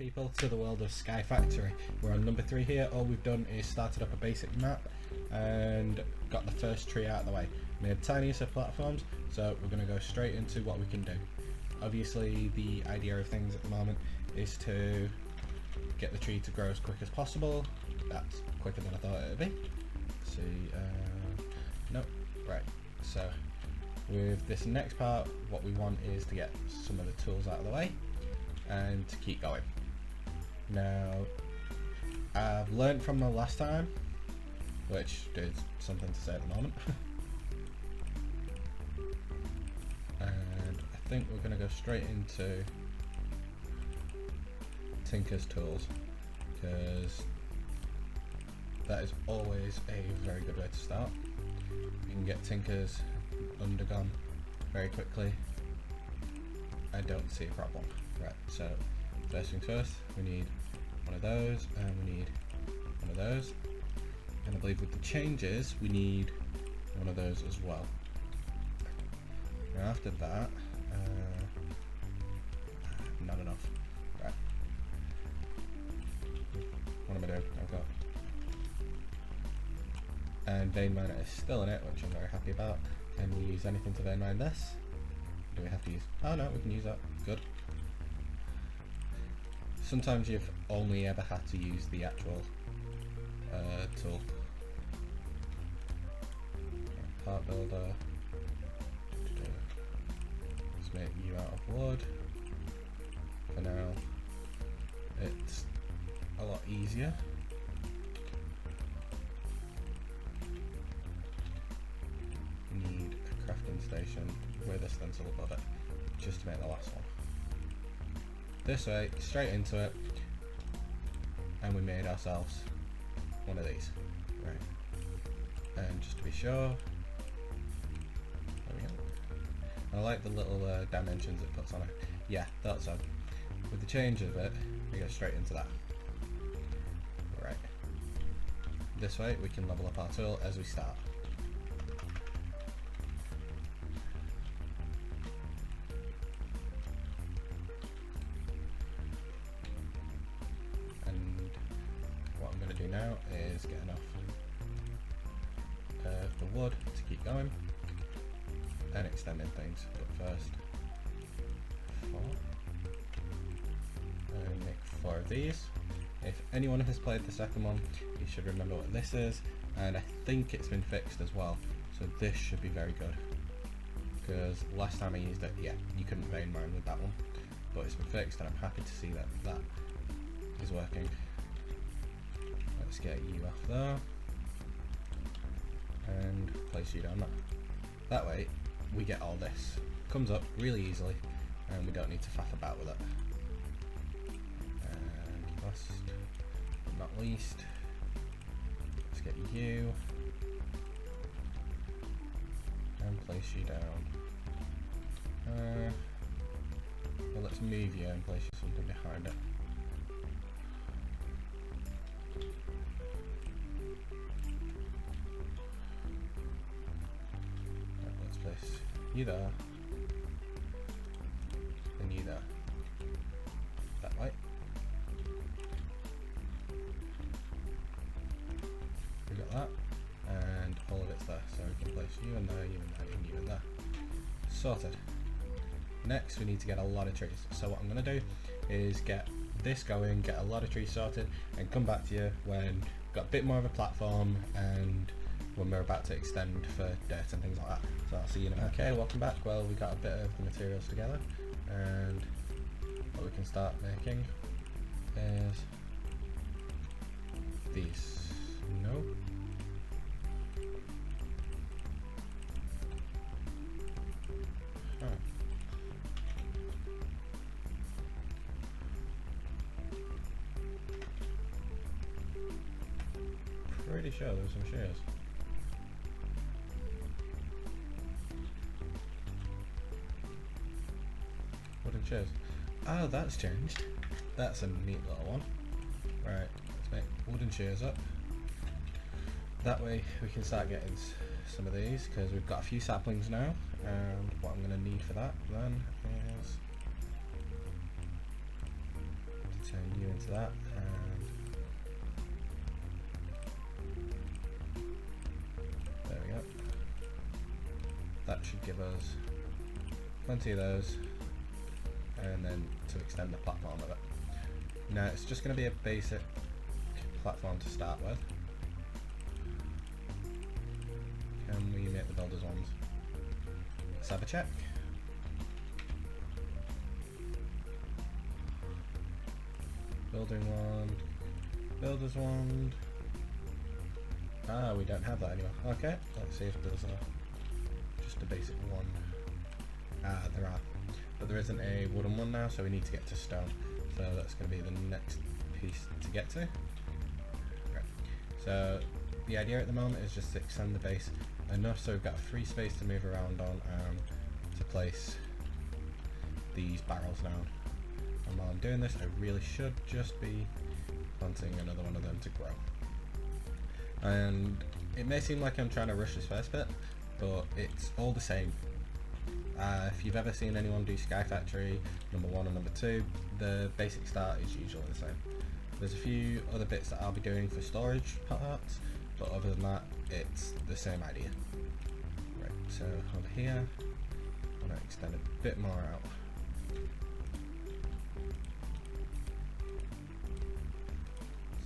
people to the world of Sky Factory. We're on number 3 here. All we've done is started up a basic map and got the first tree out of the way. Made tiniest of platforms, so we're going to go straight into what we can do. Obviously the idea of things at the moment is to get the tree to grow as quick as possible. That's quicker than I thought it would be. Let's see, nope, right, so with this next part what we want is to get some of the tools out of the way and to keep going. Now I've learned from the last time, which is something to say at the moment. And I think we're going to go straight into Tinker's tools, because that is always a very good way to start. You can get Tinker's undergone very quickly. I don't see a problem. Right, so first things first, we need one of those and we need one of those, and I believe with the changes we need one of those as well. Now after that, not enough. Right, what am I doing? I've got, and vein miner is still in it, which I'm very happy about. Can we use anything to vein mine this? Do we have to use, oh no, we can use that, good. Sometimes you've only ever had to use the actual tool. Part builder. Let's make you out of wood. For now, it's a lot easier. Need a crafting station with a stencil above it, just to make the last one. This way, straight into it, and we made ourselves one of these. Right, and just to be sure, there we go. I like the little dimensions it puts on it. Yeah, that's on. With the change of it, we go straight into that. Right, this way we can level up our tool as we start. Now is get enough of the wood to keep going and extending things, but first 4 and make 4 of these. If anyone has played the second one, you should remember what this is, and I think it's been fixed as well, so this should be very good, because last time I used it, yeah, you couldn't vein mine with that one, but it's been fixed and I'm happy to see that that is working. Let's get you off there and place you down there. That way we get all this. Comes up really easily and we don't need to faff about with it. And last but not least, let's get you and place you down. Well, let's move you and place you something behind it. You there, and you there, that way. We got that, and all of it's there, so we can place you in there, you in there, and you in there. Sorted. Next we need to get a lot of trees, so what I'm going to do is get this going, get a lot of trees sorted, and come back to you when we've got a bit more of a platform and when we're about to extend for dirt and things like that. So I'll see you in a minute. Okay, welcome back. Well, we got a bit of the materials together, and what we can start making is these. No. Huh. Pretty sure there's some shears. Wooden chairs. Oh, that's changed. That's a neat little one. Right, let's make wooden chairs up. That way we can start getting some of these, because we've got a few saplings now, and what I'm going to need for that then is turn you into that, and there we go. That should give us plenty of those, and then to extend the platform of it. Now it's just going to be a basic platform to start with. Can we make the builders ones? Let's have a check. Building wand, builders wand. Ah, we don't have that anymore. Okay, let's see if there's just a basic one. Ah, there are, but there isn't a wooden one now, so we need to get to stone. So that's going to be the next piece to get to. Right. So the idea at the moment is just to extend the base enough so we've got free space to move around on and to place these barrels down. And while I'm doing this, I really should just be planting another one of them to grow. And it may seem like I'm trying to rush this first bit, but it's all the same. If you've ever seen anyone do Sky Factory number 1 and number 2, the basic start is usually the same. There's a few other bits that I'll be doing for storage parts, but other than that, it's the same idea. Right, so over here, I'm going to extend a bit more out.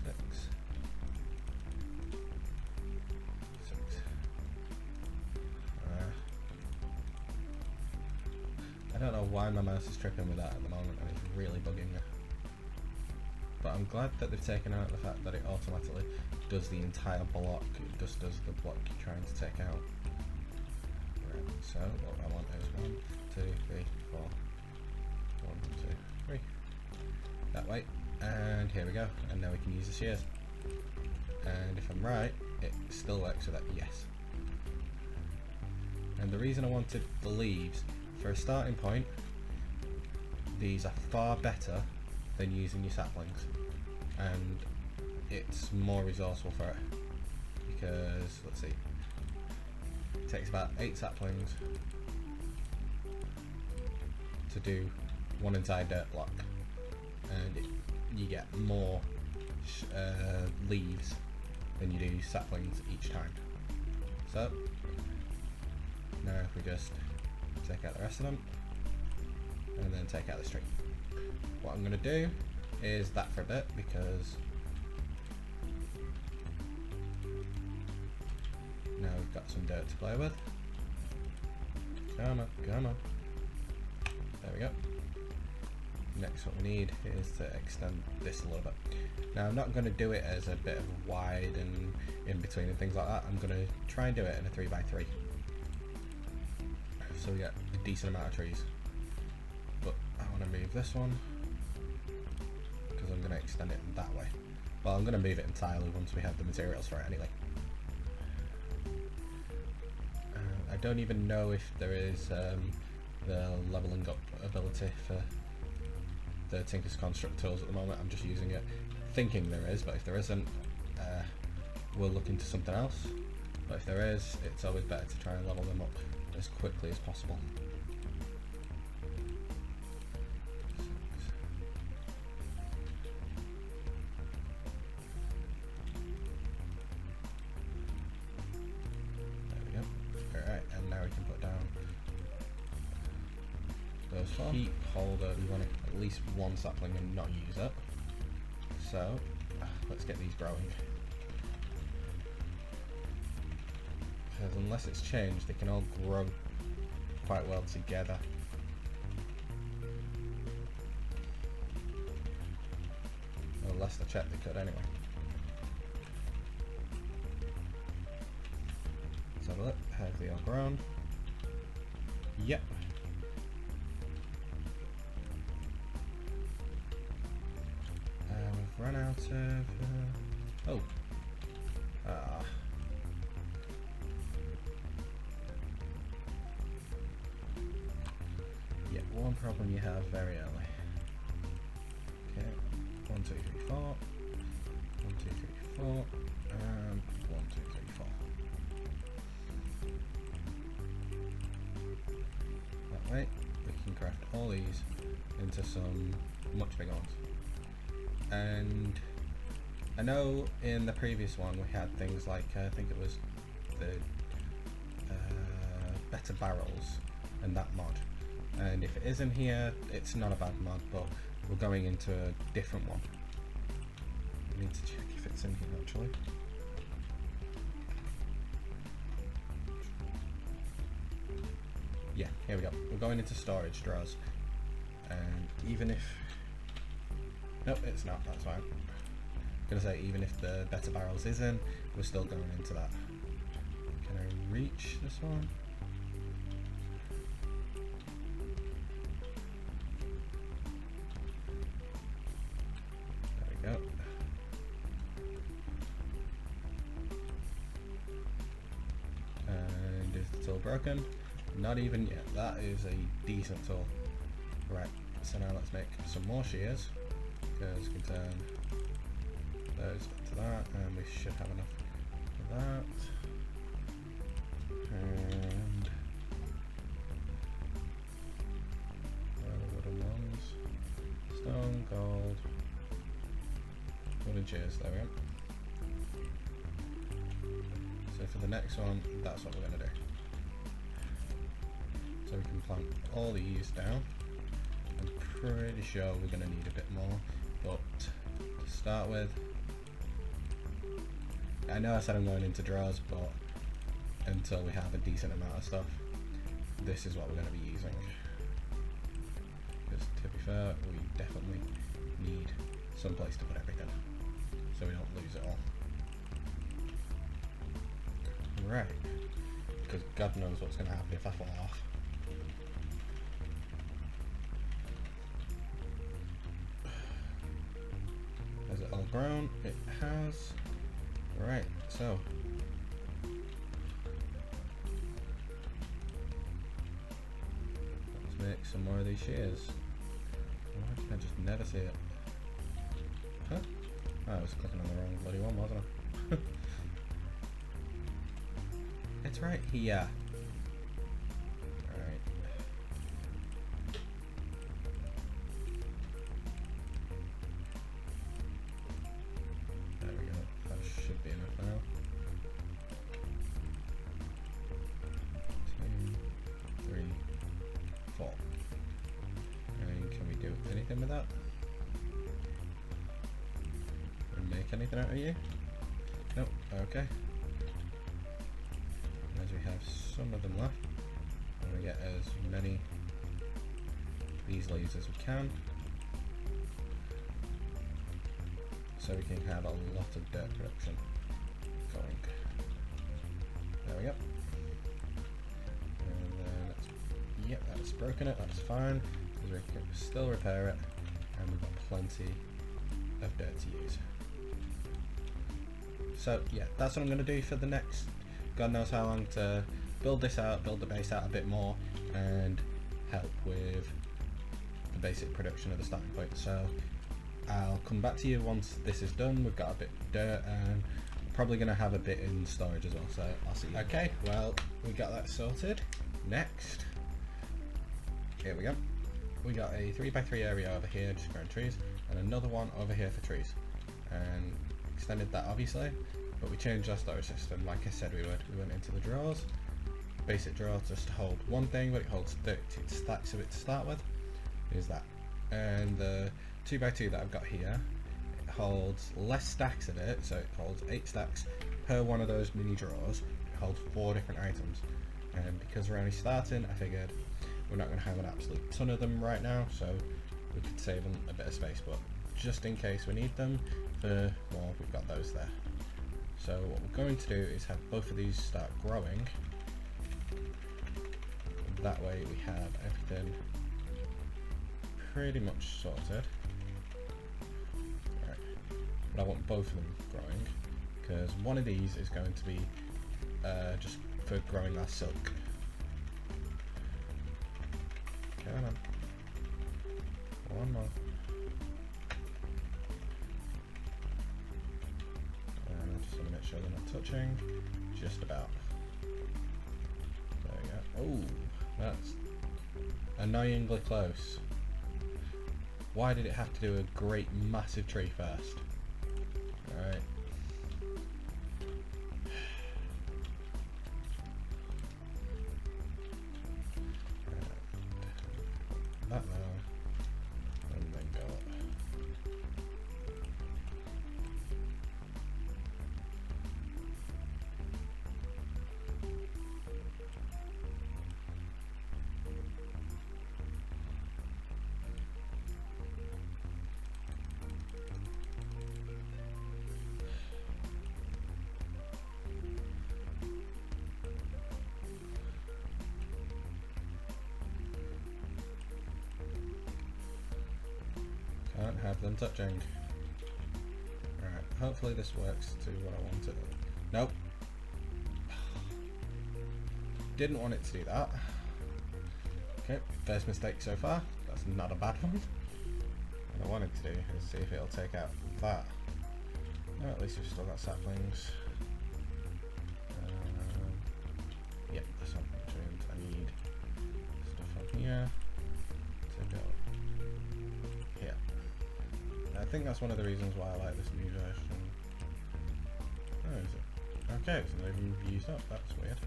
Six. I don't know why my mouse is tripping with that at the moment, and it's really bugging me. But I'm glad that they've taken out the fact that it automatically does the entire block. It just does the block you're trying to take out. Right, so what I want is 1, 2, 3, 4. 1, 2, 3. That way. And here we go. And now we can use the shears. And if I'm right, it still works with that, yes. And the reason I wanted the leaves, for a starting point, these are far better than using your saplings, and it's more resourceful for it, because let's see, it takes about 8 saplings to do one entire dirt block, and you get more leaves than you do saplings each time. So now if we just take out the rest of them and then take out the string. What I'm going to do is that for a bit, because now we've got some dirt to play with. Come on, come on. There we go. Next what we need is to extend this a little bit. Now I'm not going to do it as a bit of wide and in between and things like that. I'm going to try and do it in a 3x3. So we get a decent amount of trees. But I want to move this one because I'm going to extend it that way. Well, I'm going to move it entirely once we have the materials for it anyway. I don't even know if there is the leveling up ability for the Tinker's Construct tools at the moment. I'm just using it thinking there is, but if there isn't, we'll look into something else. But if there is, it's always better to try and level them up as quickly as possible. There we go. Alright, and now we can put down those heat holder. We want at least one sapling and not use it. So let's get these growing. Because unless it's changed, they can all grow quite well together. Well, last I checked, they could anyway. Let's have a look. Have they all grown? Yep. We've run out of... oh. Yeah, one problem you have very early. Okay, 1, 2, 3, 4. 1, 2, 3, 4. And 1, 2, 3, 4. That way, we can craft all these into some much bigger ones. And I know in the previous one we had things like, I think it was the better barrels and that mod. And if it is in here, it's not a bad mod, but we're going into a different one. I need to check if it's in here actually. Yeah, here we go. We're going into storage drawers. And even if... Nope, it's not, that's fine. I'm gonna say even if the better barrels is in, we're still going into that. Can I reach this one? There we go. And is the tool broken? Not even yet. That is a decent tool. Right, so now let's make some more shears, because we can turn those to that, and we should have enough for that. And where are the wooden ones? Stone, gold, wooden shears, there we go. So for the next one, that's what we're going to do. So we can plant all these down. I'm pretty sure we're going to need a bit more, but to start with, I know I said I'm going into drawers, but until we have a decent amount of stuff, this is what we're going to be using. Because to be fair, we definitely need some place to put everything, so we don't lose it all. Right, because God knows what's going to happen if I fall off. Has it all grown? It has. Right, so let's make some more of these shears. Why can I just never see it? Huh? Oh, I was clicking on the wrong bloody one, wasn't I? It's right here. Alright. There we go. That should be enough now. 2, 3, 4. And can we do anything with that? Can we make anything out of you? Nope. Okay. As we have some of them left, and we get as many of these leaves as we can, so we can have a lot of dirt production going. There we go. And then yep, that's broken it, that's fine, because we can still repair it, and we've got plenty of dirt to use. So yeah, that's what I'm going to do for the next God knows how long, to build this out, build the base out a bit more, and help with the basic production of the starting point. So I'll come back to you once this is done. We've got a bit of dirt, and probably going to have a bit in storage as well, so I'll see you. Okay, well, we got that sorted. Next, here we go. We got a 3x3 area over here just growing trees, and another one over here for trees, and extended that obviously. But we changed our storage system like I said we would. We went into the drawers, basic drawer just to hold one thing, but it holds 32 stacks of it to start with. Is that. And the 2x2 that I've got here, it holds less stacks of it, so it holds 8 stacks per one of those mini drawers. It holds 4 different items. And because we're only starting, I figured we're not going to have an absolute ton of them right now, so we could save them a bit of space, but just in case we need them for more, we've got those there. So what we're going to do is have both of these start growing. That way we have everything pretty much sorted. Right. But I want both of them growing, because one of these is going to be just for growing our silk. Come on. One more. Make sure they're not touching. Just about. There we go. Oh, that's annoyingly close. Why did it have to do a great massive tree first? Alright. That now. And then go up. Can't have them touching. Right, hopefully this works to what I want it. Nope. Didn't want it to do that. Okay, first mistake so far. That's not a bad one. What I wanted to do is see if it'll take out that. Oh, at least we've still got saplings. Yep, that's not which means I need stuff on here to go here. I think that's one of the reasons why I like this new version. Oh, is it? Okay, it's not even used up. That's weird.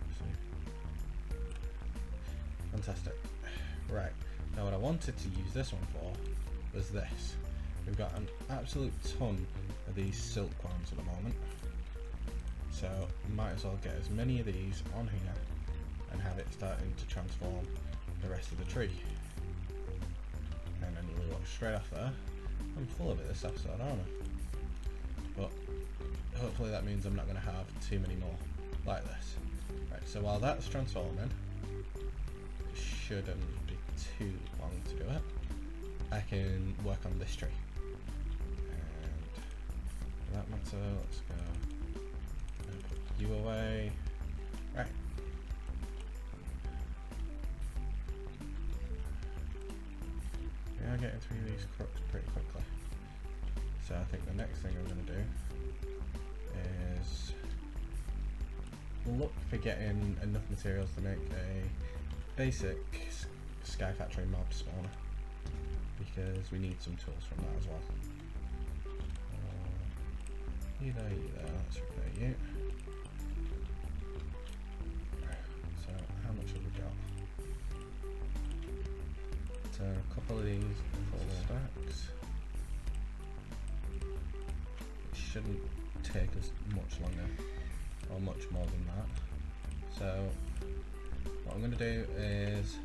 Let's see. Fantastic. Right, now what I wanted to use this one for was this. We've got an absolute ton of these silk worms at the moment, so might as well get as many of these on here and have it starting to transform the rest of the tree. And then you look straight off there. I'm full of it this episode, aren't I? But hopefully that means I'm not going to have too many more like this. Right, so while that's transforming, it shouldn't be too long to do it. I can work on this tree. And for that matter, let's go and put you away. Right. We are getting through these crooks pretty quickly. So I think the next thing I'm going to do is look for getting enough materials to make a basic Sky Factory mob spawner, because we need some tools from that as well. You there, let's repair you. So how much have we got? So a couple of these full stacks. It shouldn't take us much longer, or much more than that. So what I'm going to do is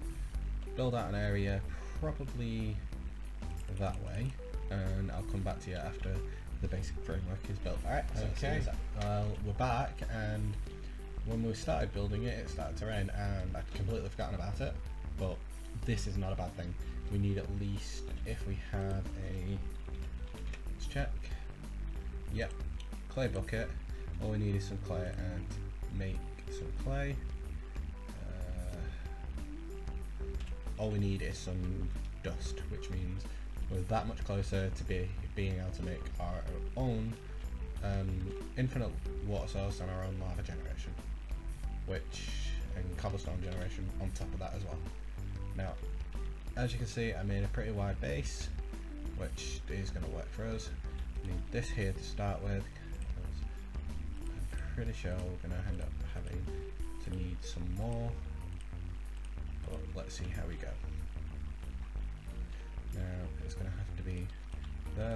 build out an area probably that way, and I'll come back to you after the basic framework is built. Alright, okay, well we're back, and when we started building it, it started to rain and I'd completely forgotten about it, but this is not a bad thing. We need at least, if we have a, let's check, yep, clay bucket. All we need is some clay and make some clay. All we need is some dust, which means we're that much closer to being able to make our own infinite water source and our own lava generation, and cobblestone generation on top of that as well. Now, as you can see, I made a pretty wide base, which is going to work for us. We need this here to start with, because I'm pretty sure we're going to end up having to need some more, but let's see how we go. Now, it's going to have to be there.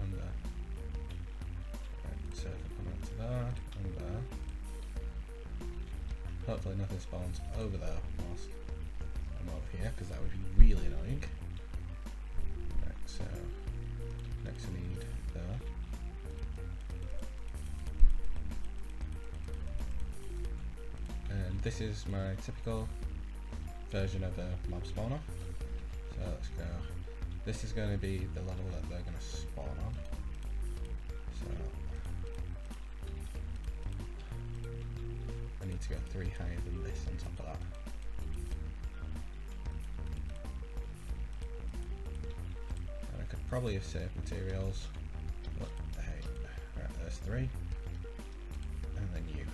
And there. Right, so if I come out to there, and there. Hopefully nothing spawns over there whilst I'm over here, because that would be really annoying. Right, so next I need there. And this is my typical version of a mob spawner. So let's go. This is going to be the level that they're going to spawn on. So I need to go 3 higher than this on top of that. And I could probably have saved materials. But hey, right, there's 3. And then you.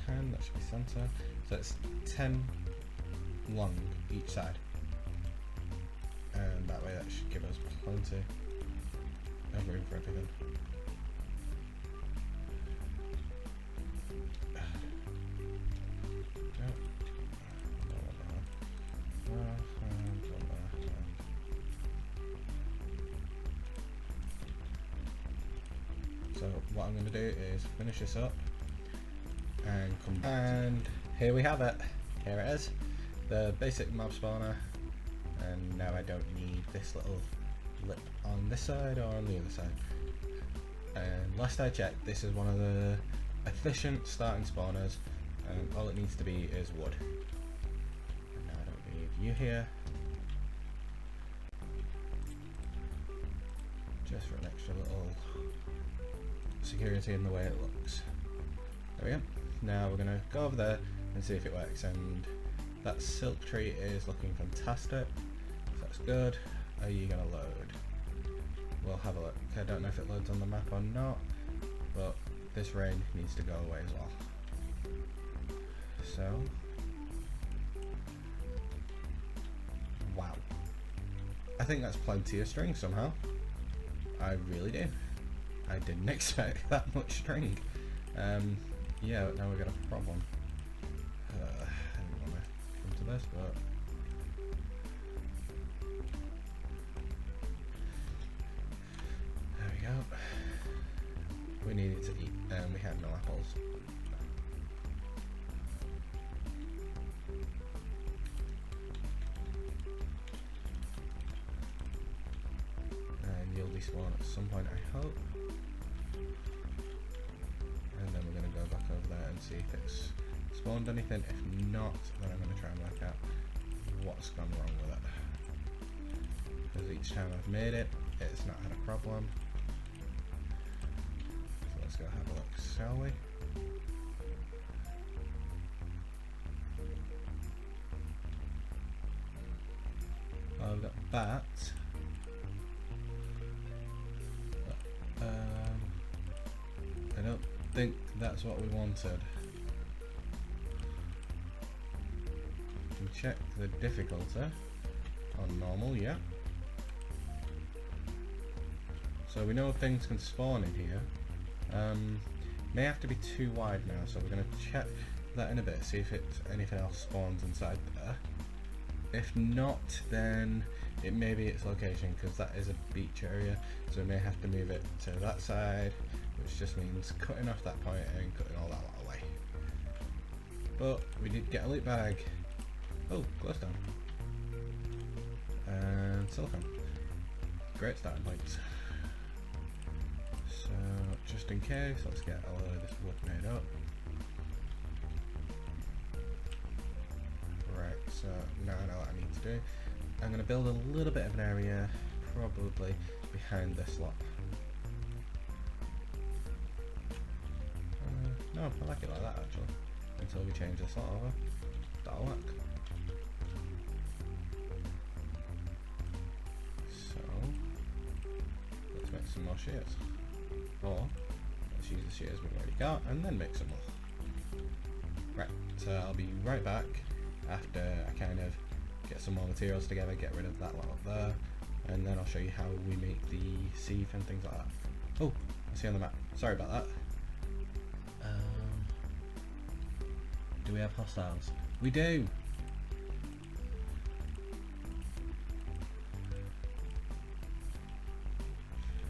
10, that should be center. So it's 10 long each side. And that way that should give us plenty of room for everything. So what I'm going to do is finish this up and come back. And here we have it. Here it is, the basic mob spawner. And now I don't need this little lip on this side or on the other side. And last I checked, this is one of the efficient starting spawners, and all it needs to be is wood. And now I don't need you here, just for an extra little security in the way it looks. There we go. Now we're going to go over there and see if it works, and that silk tree is looking fantastic. So that's good. Are you going to load? We'll have a look. I don't know if it loads on the map or not, but this rain needs to go away as well. So, wow. I think that's plenty of string somehow. I really do. I didn't expect that much string. Yeah, now we've got a problem. I didn't want to come to this, but there we go. We needed to eat, and we had no apples. And you'll despawn at some point, I hope. And then we're going to go back over there and see if it's spawned anything. If not, then I'm going to try and work out what's gone wrong with it. Because each time I've made it, it's not had a problem. So let's go have a look, shall we? Oh, I've got bats. I don't think that's what we wanted. We check the difficulty on normal, yeah. So we know things can spawn in here. May have to be too wide now, so we're going to check that in a bit, see if anything else spawns inside there. If not, then it may be its location, because that is a beach area, so we may have to move it to that side, which just means cutting off that point and cutting all that lot away. But we did get a loot bag. Oh, glowstone. And silicone. Great starting points. So, just in case, let's get a load of this wood made up. Right, so now I know what I need to do. I'm going to build a little bit of an area, probably behind this lot. No, I like it like that actually, until we change this lot over. That'll work. So, let's make some more shears. Or, let's use the shears we've already got, and then make some more. Right, so I'll be right back after I kind of get some more materials together, get rid of that lot up there, and then I'll show you how we make the sieve and things like that. Oh, I see on the map. Sorry about that. Do we have hostiles? We do!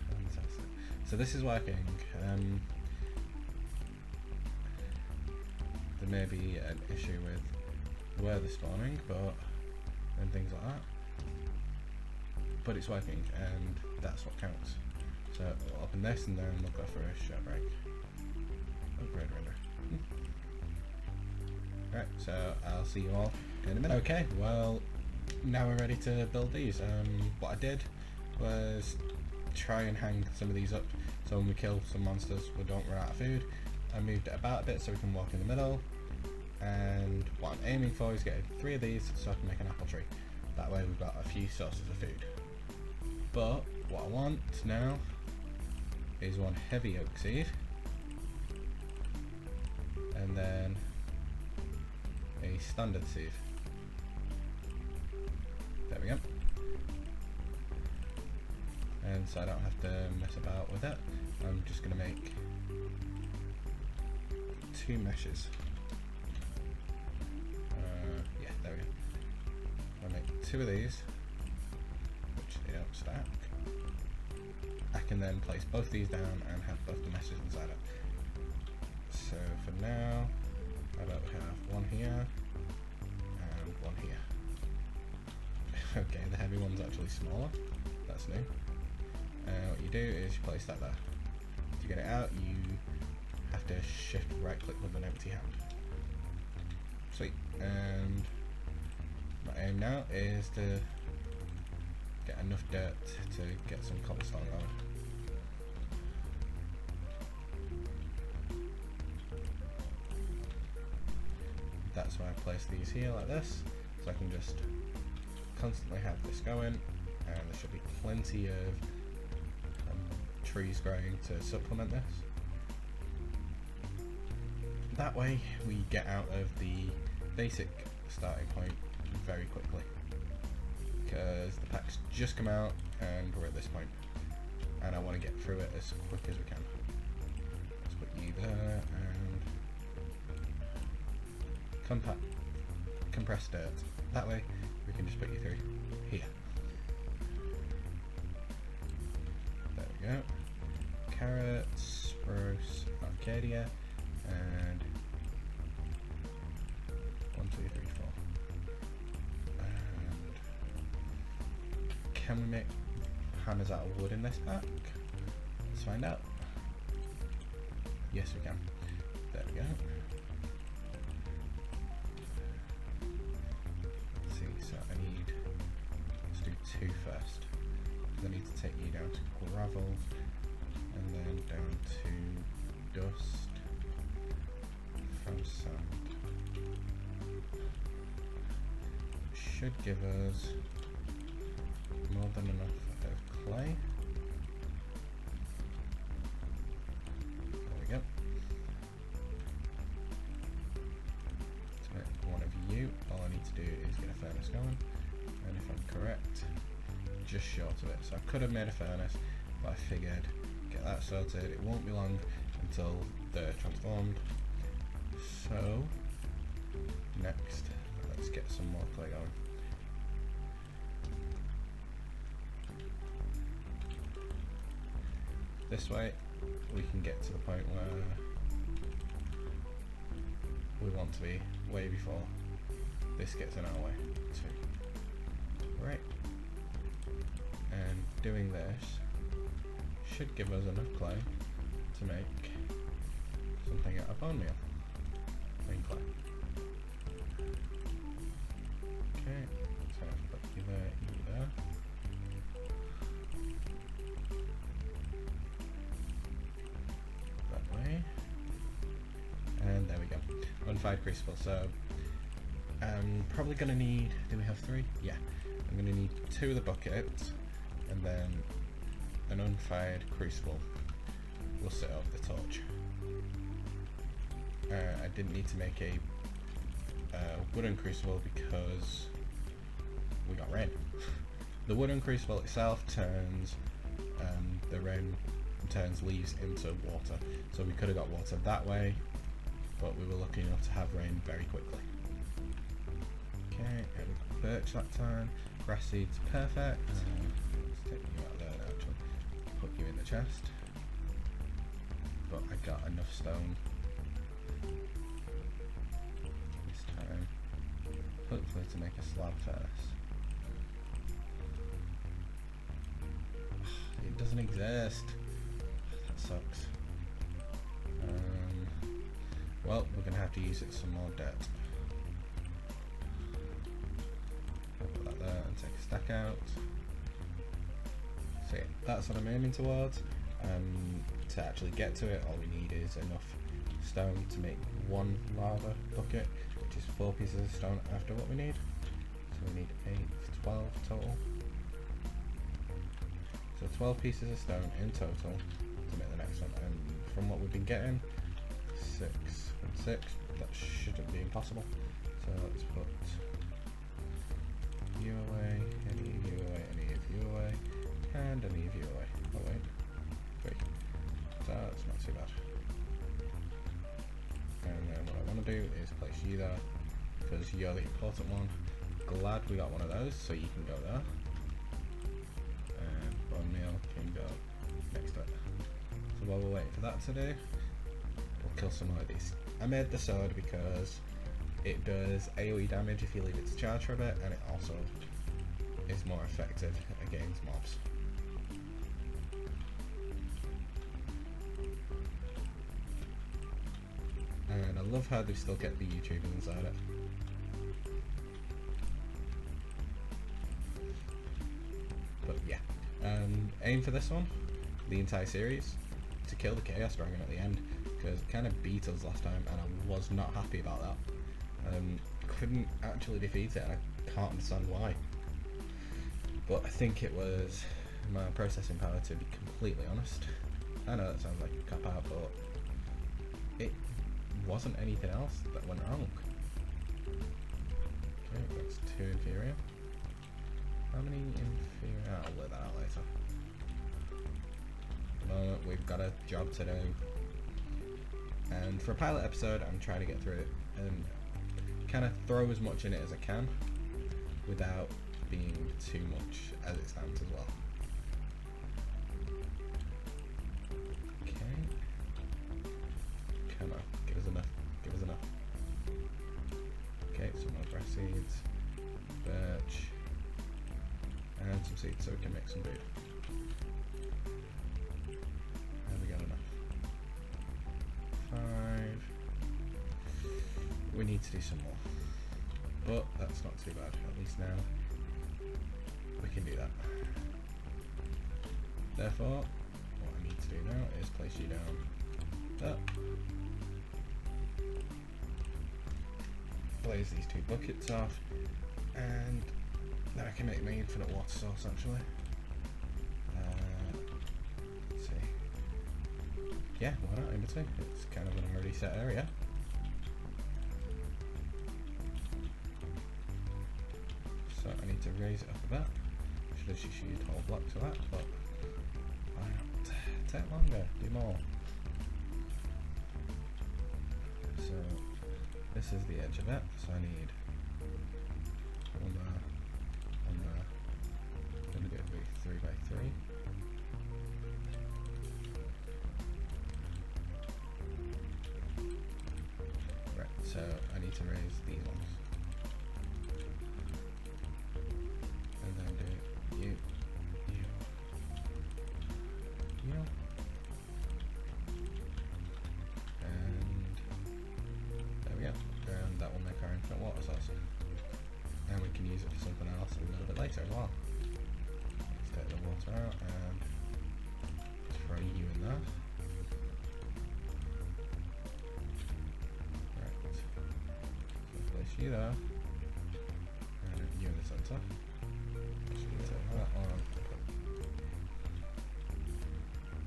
Fantastic. So this is working. There may be an issue with where they're spawning, and things like that. But it's working, and that's what counts. So we'll open this and then we'll go for a short break. Oh, great render. Right, so I'll see you all in a minute. Okay, well, now we're ready to build these. What I did was try and hang some of these up so when we kill some monsters we don't run out of food. I moved it about a bit so we can walk in the middle, and what I'm aiming for is getting 3 of these so I can make an apple tree. That way we've got a few sources of food. But what I want now is 1 heavy oak seed, and then standard sieve. There we go. And so I don't have to mess about with it, I'm just going to make 2 meshes. Yeah, there we go. I'll make 2 of these, which they don't stack. I can then place both these down and have both the meshes inside it. So for now, how about we have one here and one here. Okay, the heavy one's actually smaller. That's new. What you do is you place that there. To get it out, you have to shift right click with an empty hand. Sweet. And my aim now is to get enough dirt to get some cobblestone going. That's why I place these here like this, so I can just constantly have this going, and there should be plenty of trees growing to supplement this. That way we get out of the basic starting point very quickly, because the pack's just come out and we're at this point, and I want to get through it as quick as we can. Let's put you there and compressed dirt. That way we can just put you through here. There we go. Carrots, spruce, Arcadia, and 1, 2, 3, 4. And can we make hammers out of wood in this pack? Let's find out. Yes, we can. There we go. Let's see, so let's do 2 first. I need to take you down to gravel, and then down to dust from sand. Should give us more than enough of clay. There we go. To make one of you, all I need to do is get a furnace going, and if I'm correct, just short of it. So I could have made a furnace, but I figured get that sorted. It won't be long until they're transformed. So next, let's get some more clay going. This way we can get to the point where we want to be way before this gets in our way too. Right. And doing this should give us enough clay to make something out of bone meal. Plain clay. Okay, so I'll put you there, you there. That way. And there we go. Unfired crucible. So I'm probably going to need, do we have 3? Yeah. I'm going to need 2 of the buckets, and then an unfired crucible will set up the torch. I didn't need to make a wooden crucible because we got rain. The wooden crucible itself turns the rain turns leaves into water, so we could have got water that way, but we were lucky enough to have rain very quickly. Okay, and we got birch that time. Grass seeds, perfect. Let's take you out of there now, actually. Put you in the chest. But I got enough stone this time, hopefully to make a slab furnace. It doesn't exist. That sucks. Well, we're gonna have to use it some more dirt. Put that there and take a stack out. So yeah, that's what I'm aiming towards. To actually get to it, all we need is enough stone to make 1 lava bucket, which is 4 pieces of stone after what we need. So we need 8, 12 total. So 12 pieces of stone in total to make the next one. And from what we've been getting, 6 and 6, that shouldn't be impossible. So let's put you away, any of you away, any of you away, and any of you away. Oh wait, 3. So that's not too bad. And then what I want to do is place you there, because you're the important one. Glad we got one of those, so you can go there. And bone meal can go next to it. So while we're waiting for that to do, we'll kill some more of these. I made the sword because it does AoE damage if you leave it to charge for a bit, and it also is more effective against mobs. And I love how they still get the YouTubers inside it. But yeah, aim for this one, the entire series, to kill the Chaos Dragon at the end, because it kind of beat us last time and I was not happy about that. Couldn't actually defeat it and I can't understand why. But I think it was my processing power, to be completely honest. I know that sounds like a cop out, but it wasn't anything else that went wrong. Okay, that's 2 inferior. How many inferior? I'll let that out later. At the moment, we've got a job to do. And for a pilot episode, I'm trying to get through it and kind of throw as much in it as I can without being too much as it stands as well. Okay. Come on, give us enough. Give us enough. Okay, some more grass seeds, birch, and some seeds so we can make some food. Have we got enough? 5. We need to do some more, but that's not too bad. At least now we can do that. Therefore, what I need to do now is place you down up. Blaze these 2 buckets off, and then I can make my infinite water source actually. Let's see. Yeah, why not in between? It's kind of an already set area. So I need to raise it up a bit. Should have just used whole block to that, but why not? Take longer, do more. So this is the edge of it, so I need one there, one there. I'm going to do it 3 by 3. Right, so I need to raise these ones. And then do you. And that will make our infinite water source. And we can use it for something else a little bit later as well. Let's take the water out and throw you in there. Right. So place you there. And you in the centre. Just need to take that on.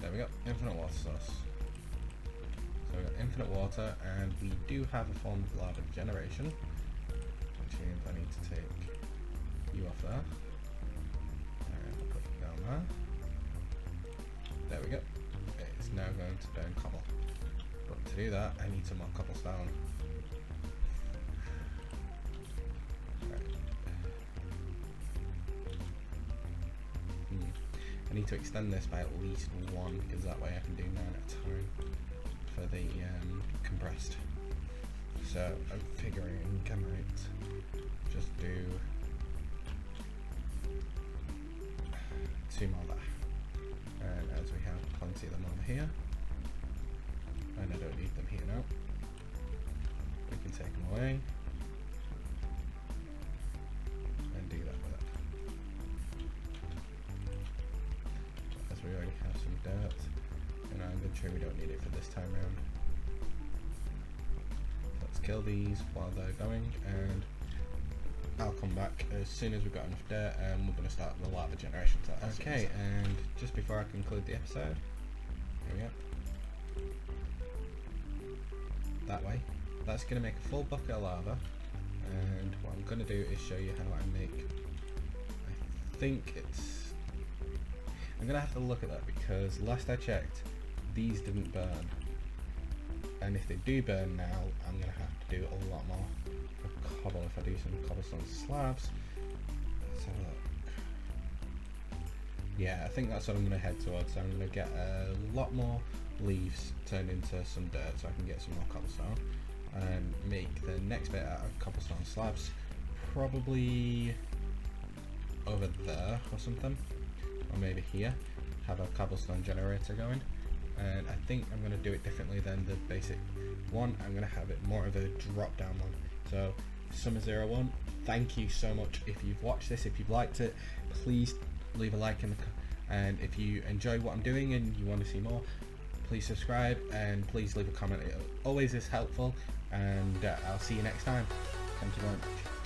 There we go, infinite water source. So we've got infinite water, and we do have a form of lava generation, which means I need to take you off there, and put it down there. There we go. It's now going to burn cobble. But to do that, I need some more cobblestone. Right. I need to extend this by at least 1, because that way I can do 9 at a time for the compressed. So I'm figuring I might just do 2 more there. And as we have plenty of them over here, and I don't need them here now, we can take them away and do that with it. As we already have some dirt in our inventory, we don't need it for this time round. Let's kill these while they're going, and I'll come back as soon as we've got enough dirt, and we're going to start the lava generation. Okay, and just before I conclude the episode, here we go. That way. That's going to make a full bucket of lava, And what I'm going to do is show you how I make, I think it's, I'm going to have to look at that because last I checked these didn't burn, and if they do burn now I'm going to have to do a lot more for cobble if I do some cobblestone slabs. Let's have a look. Yeah, I think that's what I'm going to head towards. So I'm going to get a lot more leaves turned into some dirt so I can get some more cobblestone and make the next bit out of cobblestone slabs, probably over there or something, or maybe here, have a cobblestone generator going. And I think I'm going to do it differently than the basic one. I'm going to have it more of a drop down one. So Summer01, thank you so much. If you've watched this, if you've liked it, please leave a like in the and if you enjoy what I'm doing and you want to see more, please subscribe and please leave a comment. It always is helpful, and I'll see you next time. Thank you very much.